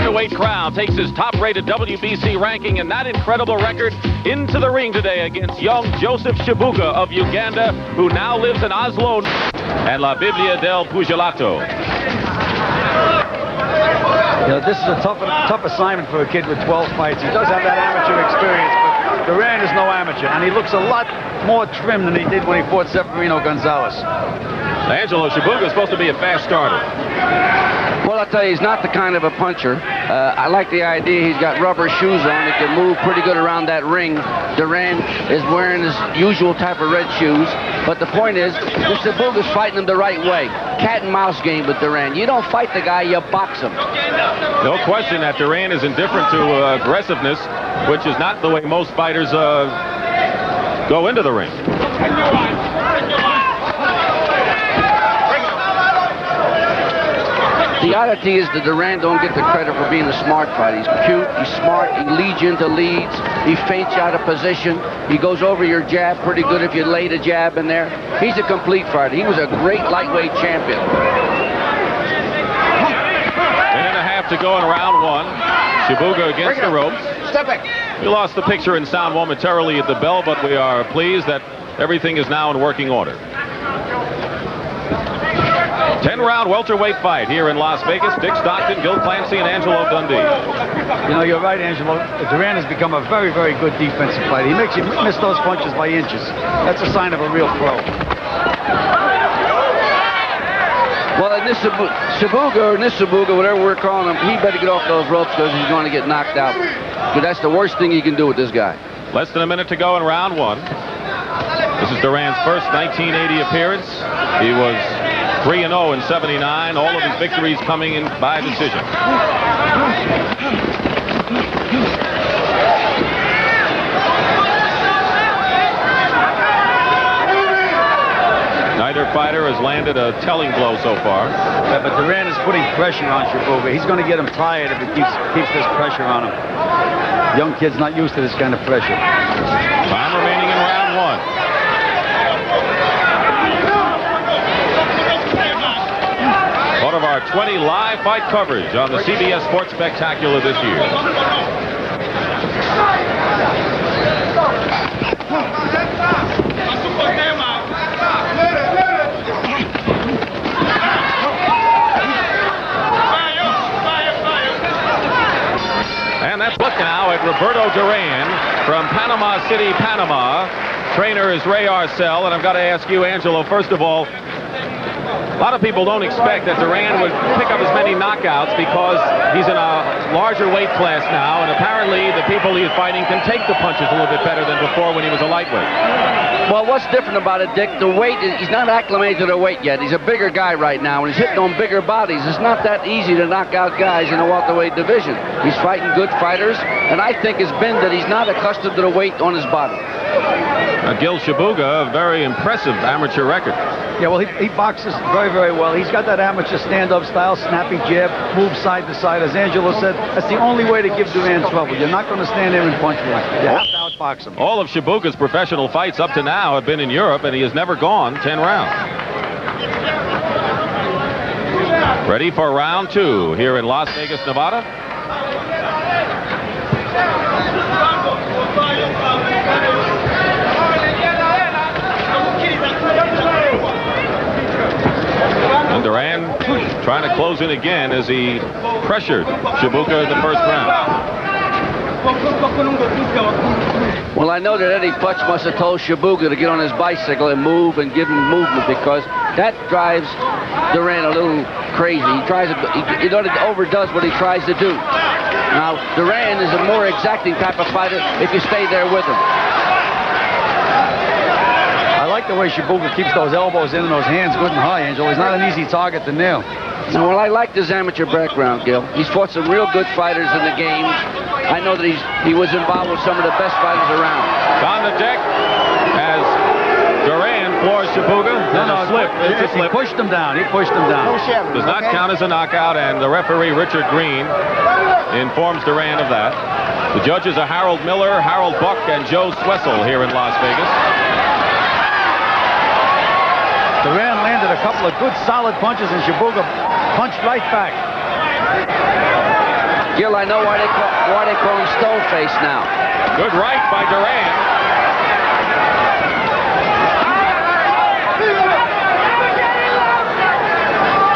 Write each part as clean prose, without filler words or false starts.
welterweight crowd takes his top-rated WBC ranking and that incredible record into the ring today against young Joseph Nsubuga of Uganda, who now lives in Oslo and La Biblia del Pugilato. You know, this is a tough assignment for a kid with 12 fights. He does have that amateur experience, but Duran is no amateur, and he looks a lot more trim than he did when he fought Severino Gonzalez. Angelo Nsubuga is supposed to be a fast starter. Well, I'll tell you, he's not the kind of a puncher. I like the idea he's got rubber shoes on. He can move pretty good around that ring. Duran is wearing his usual type of red shoes. But the point is, Nsubuga's fighting him the right way. Cat and mouse game with Duran. You don't fight the guy, you box him. No question that Duran is indifferent to aggressiveness, which is not the way most fighters go into the ring. The oddity is that Duran don't get the credit for being a smart fighter. He's cute, he's smart, he leads you into leads, he feints you out of position, he goes over your jab pretty good if you lay the jab in there. He's a complete fighter. He was a great lightweight champion. 10.5 to go in round one. Nsubuga against the ropes. Step back. We lost the picture and sound momentarily at the bell, but we are pleased that everything is now in working order. 10-round welterweight fight here in Las Vegas. Dick Stockton, Gil Clancy, and Angelo Dundee. You know, you're right, Angelo. Duran has become a very, very good defensive fighter. He makes you miss those punches by inches. That's a sign of a real pro. Well, Nsubuga, whatever we're calling him, he better get off those ropes because he's going to get knocked out. Because that's the worst thing you can do with this guy. Less than a minute to go in round one. This is Duran's first 1980 appearance. He was 3-0 in '79. All of his victories coming in by decision. Neither fighter has landed a telling blow so far. Yeah, but Duran is putting pressure on Nsubuga. He's going to get him tired if he keeps this pressure on him. Young kid's not used to this kind of pressure. Time remaining in round one. One of our 20 live fight coverage on the CBS Sports Spectacular this year. And let's look now at Roberto Duran from Panama City, Panama. Trainer is Ray Arcel, and I've got to ask you, Angelo, first of all, a lot of people don't expect that Duran would pick up as many knockouts because he's in a larger weight class now, and apparently the people he's fighting can take the punches a little bit better than before when he was a lightweight. Well, what's different about it, Dick, the weight, he's not acclimated to the weight yet. He's a bigger guy right now, and he's hitting on bigger bodies. It's not that easy to knock out guys in the welterweight division. He's fighting good fighters, and I think it's been that he's not accustomed to the weight on his body. Gil Nsubuga, a very impressive amateur record. Yeah, well, he boxes very, very well. He's got that amateur stand-up style, snappy jab, move side to side. As Angelo said, that's the only way to give Duran trouble. You're not going to stand there and punch with him. You have to outbox him. All of Nsubuga's professional fights up to now have been in Europe, and he has never gone 10 rounds. Ready for round two here in Las Vegas, Nevada. And Duran trying to close in again as he pressured Nsubuga in the first round. Well, I know that Eddie Futch must have told Nsubuga to get on his bicycle and move and give him movement because that drives Duran a little crazy. He overdoes what he tries to do. Now, Duran is a more exacting type of fighter if you stay there with him. I like the way Nsubuga keeps those elbows in and those hands good and high, Angelo. He's not an easy target to nail. No, well, I like his amateur background, Gil. He's fought some real good fighters in the game. I know that he was involved with some of the best fighters around. On the deck as Duran floors Nsubuga. It's a slip. He pushed him down. He pushed him down. Does not count as a knockout, and the referee, Richard Green, informs Duran of that. The judges are Harold Miller, Harold Buck, and Joe Swessel here in Las Vegas. Duran landed a couple of good, solid punches, and Nsubuga punched right back. Gil, I know why they call him Stoneface now. Good right by Duran.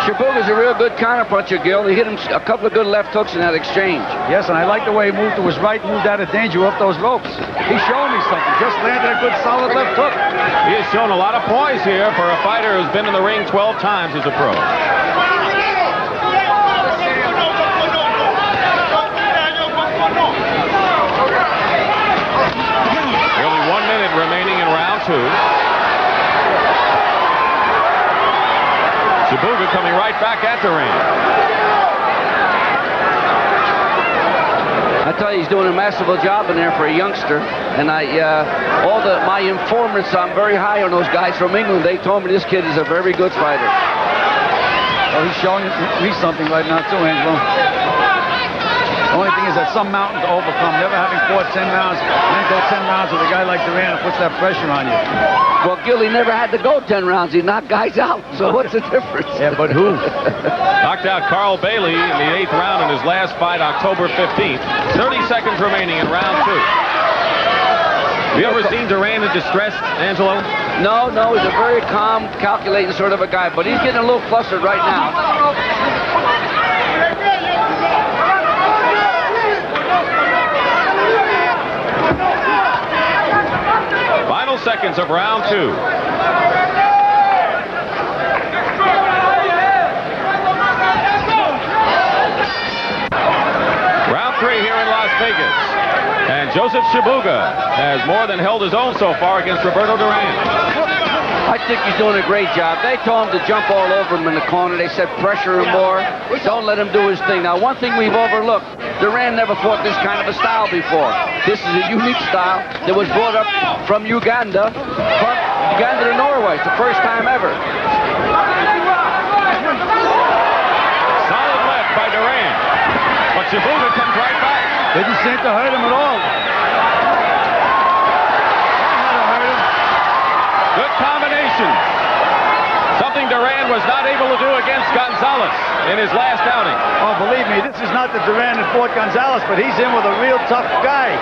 Nsubuga's a real good counterpuncher, Gil. He hit him a couple of good left hooks in that exchange. Yes, and I like the way he moved to his right, moved out of danger up those ropes. He's showing me something. Just landed a good solid left hook. He has shown a lot of poise here for a fighter who's been in the ring 12 times as a pro. Nearly 1 minute remaining in round 2. Nsubuga coming right back at Duran. I tell you, he's doing a masterful job in there for a youngster. And my informants, I'm very high on those guys from England. They told me this kid is a very good fighter. Well, he's showing me something right now too, Angelo. The only thing is that some mountain to overcome. Never having fought 10 rounds, and then go 10 rounds with a guy like Duran, it puts that pressure on you. Well, Gil, he never had to go 10 rounds. He knocked guys out. So what's the difference? Yeah, but who? Knocked out Carl Bailey in the 8th round in his last fight, October 15th. 30 seconds remaining in round 2. Have you ever seen Duran in distress, Angelo? No, he's a very calm, calculating sort of a guy, but he's getting a little flustered right now. Final seconds of round 2. Round 3 here in Las Vegas. And Joseph Nsubuga has more than held his own so far against Roberto Duran. I think he's doing a great job. They told him to jump all over him in the corner. They said pressure him more. Don't let him do his thing. Now, one thing we've overlooked, Duran never fought this kind of a style before. This is a unique style that was brought up from Uganda to Norway. It's the first time ever. Solid left by Duran. But Nsubuga comes right back. Didn't seem to hurt him at all. Good combination. Something Duran was not able to do against Gonzalez in his last outing. Oh, believe me, this is not the Duran that fought Gonzalez, but he's in with a real tough guy.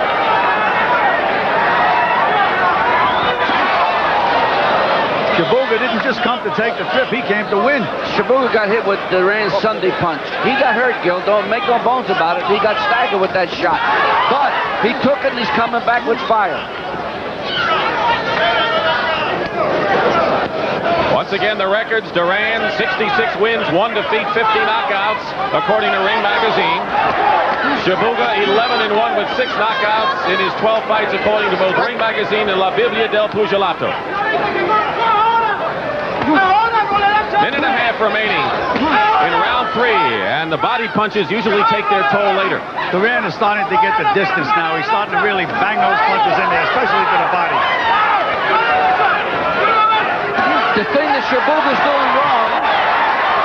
Nsubuga didn't just come to take the trip, he came to win. Nsubuga got hit with Duran's Sunday punch. He got hurt, Gil. Don't make no bones about it. He got staggered with that shot. But he took it and he's coming back with fire. Once again, the records: Duran, 66 wins, 1 defeat, 50 knockouts, according to Ring Magazine. Nsubuga, 11-1 with 6 knockouts in his 12 fights, according to both Ring Magazine and La Biblia del Pugelato. Minute and a half remaining in round 3, and the body punches usually take their toll later. Duran is starting to get the distance now. He's starting to really bang those punches in there, especially to the body. The thing that Nsubuga's doing wrong,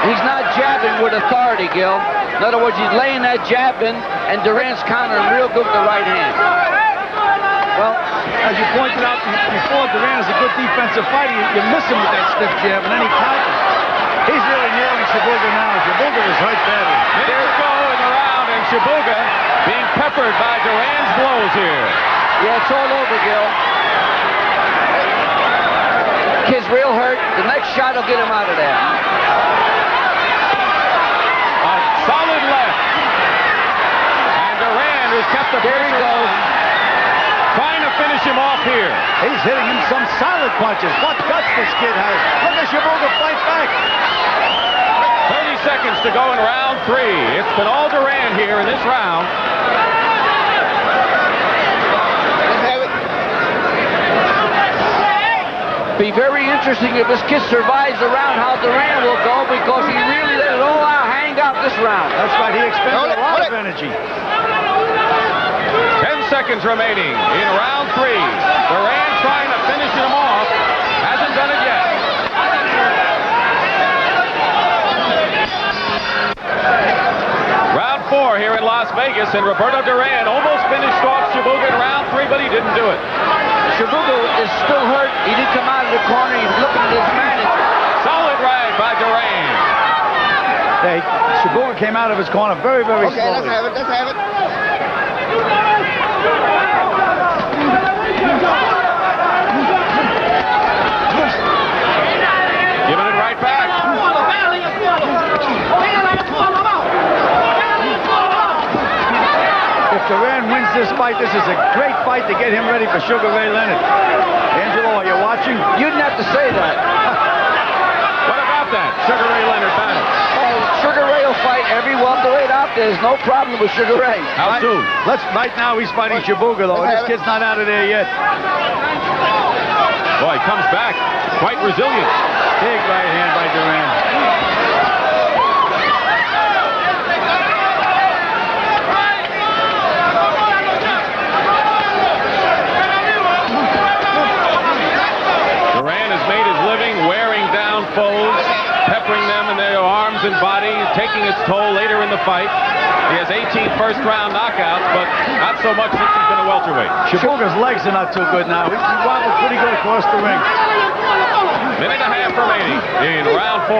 he's not jabbing with authority, Gil. In other words, he's laying that jab in, and Duran's countering real good with the right hand. Well, as you pointed out before, Duran is a good defensive fighter. You miss him with that stiff jab, and then he counters. He's really nailing Nsubuga now. Nsubuga was hurt badly. There we go in the round, and Nsubuga being peppered by Duran's blows here. Yeah, it's all over, Gil. Kid's real hurt. The next shot will get him out of there. A solid left. And Duran, who's kept the pressure on, trying to finish him off here. He's hitting him some solid punches. What guts this kid has. Look at Nsubuga fight back. 30 seconds to go in round 3. It's been all Duran here in this round. Be very interesting if this kid survives the round, how Duran will go, because he really let it all out, hang out this round. That's right, he expended a lot of energy. 10 seconds remaining in round 3. Duran trying to finish him off. Hasn't done it yet. Round 4 here in Las Vegas, and Roberto Duran almost finished off Nsubuga in round 3, but he didn't do it. Nsubuga is still hurt. He didn't come out of the corner. He's looking at his manager. Solid right by Duran. Hey, Nsubuga came out of his corner very, very slowly. Okay, let's have it. Let's have it. Giving it right back. If Duran wins this fight, this is a great fight to get him ready for Sugar Ray Leonard. Angelo, are you watching? You didn't have to say that. What about that? Sugar Ray Leonard battle. Oh, Sugar Ray will fight every welterweight out there. There's no problem with Sugar Ray. How soon? Right now he's fighting Nsubuga, though. This kid's not out of there yet. Boy, he comes back. Quite resilient. Big right hand by Duran. Duran has made his living wearing down foes, peppering them in their arms and body, taking its toll later in the fight. He has 18 first-round knockouts, but not so much since he's been a welterweight. Nsubuga's legs are not too good now. He wobbled pretty good across the ring. Minute and a half remaining in round 4.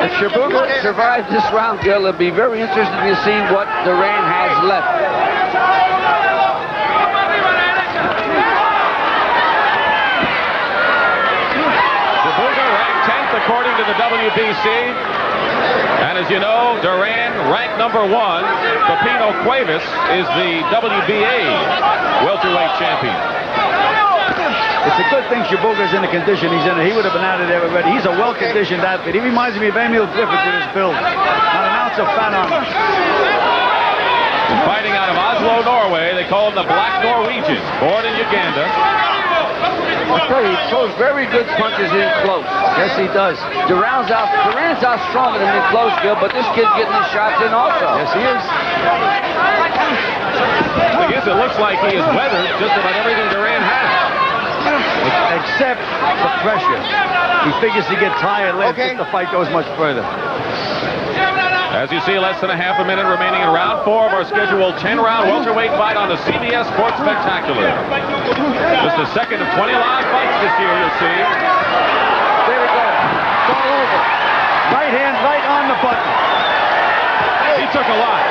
If Nsubuga survives this round, Gil, it'll be very interesting to see what Duran has left. Nsubuga ranked 10th according to the WBC. And as you know, Duran ranked number 1. Pepino Cuevas is the WBA welterweight champion. It's a good thing Nsubuga's in the condition he's in. He would have been out of there already. He's a well-conditioned athlete. He reminds me of Emil Griffith with his build. Not an ounce of fat on him. Fighting out of Oslo, Norway. They call him the Black Norwegian. Born in Uganda. I tell you, he throws very good punches in close. Yes, he does. Duran's out stronger than him in close, Gil, but this kid's getting his shots in also. Yes, he is. I guess it looks like he has weathered just about everything Duran has. Except the pressure. He figures to get tired later if the fight goes much further. As you see, less than a half a minute remaining in round 4 of our scheduled 10-round welterweight fight on the CBS Sports Spectacular. Just the second of 20 live fights this year, you'll see. There we go. It's all over. Right hand right on the button. He took a lot.